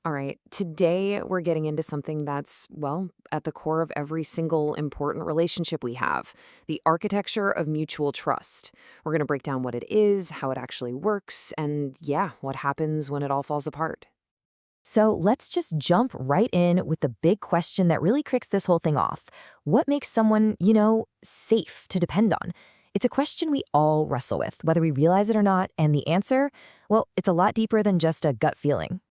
All right, today we're getting into something that's, well, at the core of every single important relationship we have, the architecture of mutual trust. We're going to break down what it is, how it actually works, and yeah, what happens when it all falls apart. So let's just jump right in with the big question that really kicks this whole thing off. What makes someone, safe to depend on? It's a question we all wrestle with, whether we realize it or not, and the answer, well, it's a lot deeper than just a gut feeling.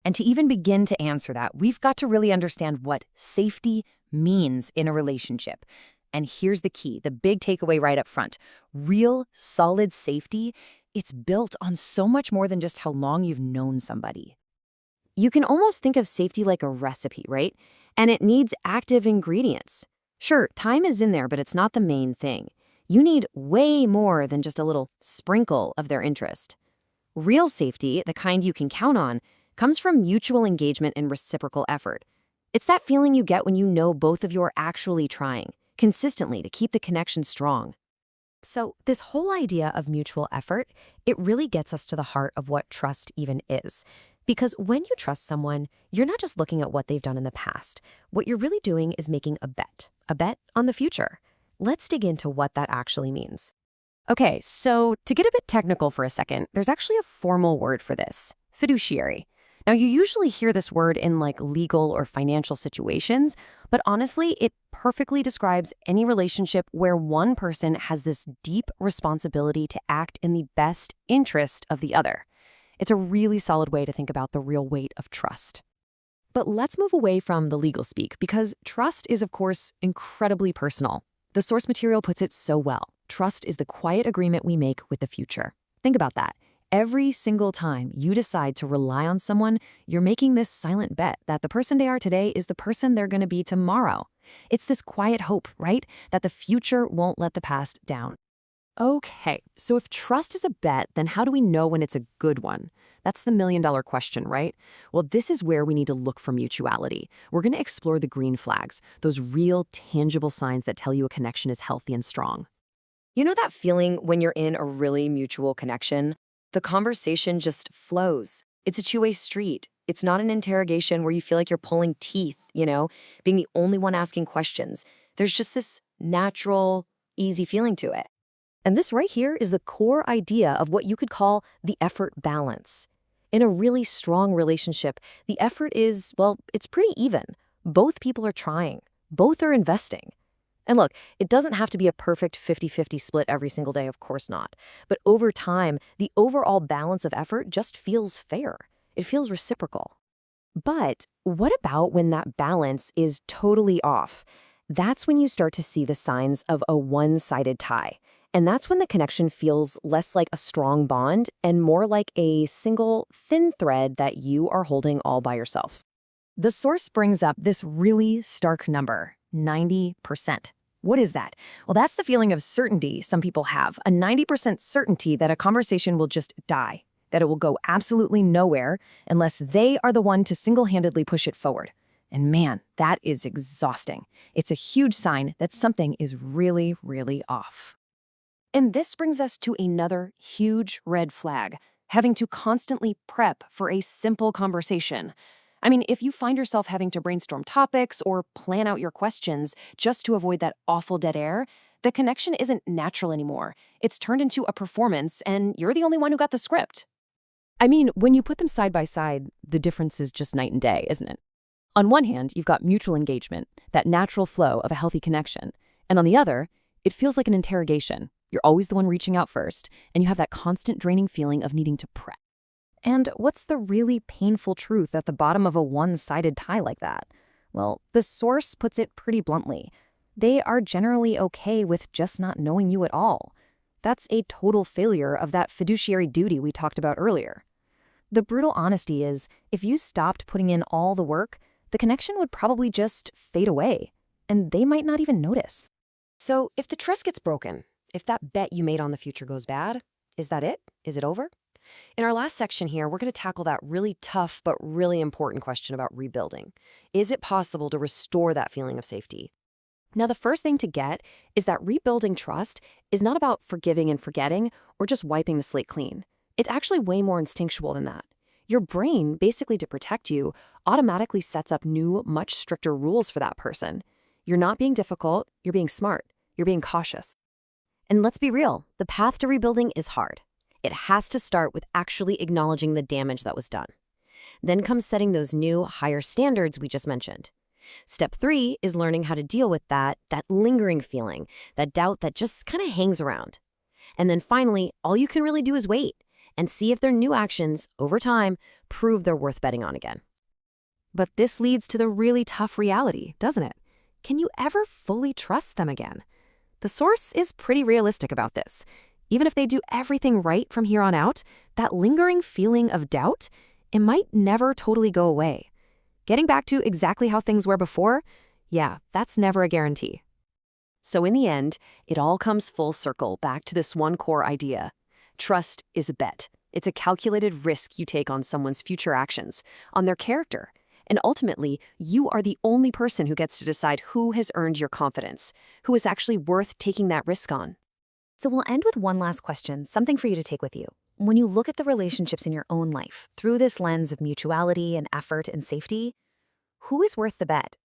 And to even begin to answer that, we've got to really understand what safety means in a relationship. And here's the key, the big takeaway right up front. Real, solid safety, it's built on so much more than just how long you've known somebody. You can almost think of safety like a recipe, right? And it needs active ingredients. Sure, time is in there, but it's not the main thing. You need way more than just a little sprinkle of their interest. Real safety, the kind you can count on, comes from mutual engagement and reciprocal effort. It's that feeling you get when you know both of you are actually trying, consistently, to keep the connection strong. So, this whole idea of mutual effort, it really gets us to the heart of what trust even is. Because when you trust someone, you're not just looking at what they've done in the past. What you're really doing is making a bet on the future. Let's dig into what that actually means. Okay, so to get a bit technical for a second, there's actually a formal word for this, fiduciary. Now, you usually hear this word in like legal or financial situations, but honestly, it perfectly describes any relationship where one person has this deep responsibility to act in the best interest of the other. It's a really solid way to think about the real weight of trust. But let's move away from the legal speak because trust is, of course, incredibly personal. The source material puts it so well. Trust is the quiet agreement we make with the future. Think about that. Every single time you decide to rely on someone, you're making this silent bet that the person they are today is the person they're going to be tomorrow. It's this quiet hope, right? That the future won't let the past down. Okay, so if trust is a bet, then how do we know when it's a good one? That's the million-dollar question, right? Well, this is where we need to look for mutuality. We're going to explore the green flags, those real, tangible signs that tell you a connection is healthy and strong. You know that feeling when you're in a really mutual connection? The conversation just flows. It's a two-way street. It's not an interrogation where you feel like you're pulling teeth, being the only one asking questions. There's just this natural, easy feeling to it. And this right here is the core idea of what you could call the effort balance. In a really strong relationship, the effort is, well, it's pretty even. Both people are trying. Both are investing. And look, it doesn't have to be a perfect 50-50 split every single day, of course not. But over time, the overall balance of effort just feels fair. It feels reciprocal. But what about when that balance is totally off? That's when you start to see the signs of a one-sided tie. And that's when the connection feels less like a strong bond and more like a single, thin thread that you are holding all by yourself. The source brings up this really stark number, 90%. What is that? Well, that's the feeling of certainty some people have, a 90% certainty that a conversation will just die, that it will go absolutely nowhere unless they are the one to single-handedly push it forward. And man, that is exhausting. It's a huge sign that something is really, really off. And this brings us to another huge red flag, having to constantly prep for a simple conversation. I mean, if you find yourself having to brainstorm topics or plan out your questions just to avoid that awful dead air, the connection isn't natural anymore. It's turned into a performance, and you're the only one who got the script. I mean, when you put them side by side, the difference is just night and day, isn't it? On one hand, you've got mutual engagement, that natural flow of a healthy connection. And on the other, it feels like an interrogation. You're always the one reaching out first, and you have that constant draining feeling of needing to prep. And what's the really painful truth at the bottom of a one-sided tie like that? Well, the source puts it pretty bluntly. They are generally okay with just not knowing you at all. That's a total failure of that fiduciary duty we talked about earlier. The brutal honesty is, if you stopped putting in all the work, the connection would probably just fade away, and they might not even notice. So if the trust gets broken, if that bet you made on the future goes bad, is that it? Is it over? In our last section here, we're going to tackle that really tough but really important question about rebuilding. Is it possible to restore that feeling of safety? Now, the first thing to get is that rebuilding trust is not about forgiving and forgetting or just wiping the slate clean. It's actually way more instinctual than that. Your brain, basically to protect you, automatically sets up new, much stricter rules for that person. You're not being difficult, you're being smart, you're being cautious. And let's be real, the path to rebuilding is hard. It has to start with actually acknowledging the damage that was done. Then comes setting those new, higher standards we just mentioned. Step 3 is learning how to deal with that lingering feeling, that doubt that just kind of hangs around. And then finally, all you can really do is wait and see if their new actions, over time, prove they're worth betting on again. But this leads to the really tough reality, doesn't it? Can you ever fully trust them again? The source is pretty realistic about this. Even if they do everything right from here on out, that lingering feeling of doubt, it might never totally go away. Getting back to exactly how things were before, yeah, that's never a guarantee. So in the end, it all comes full circle back to this one core idea. Trust is a bet. It's a calculated risk you take on someone's future actions, on their character. And ultimately, you are the only person who gets to decide who has earned your confidence, who is actually worth taking that risk on. So we'll end with one last question, something for you to take with you. When you look at the relationships in your own life through this lens of mutuality and effort and safety, who is worth the bet?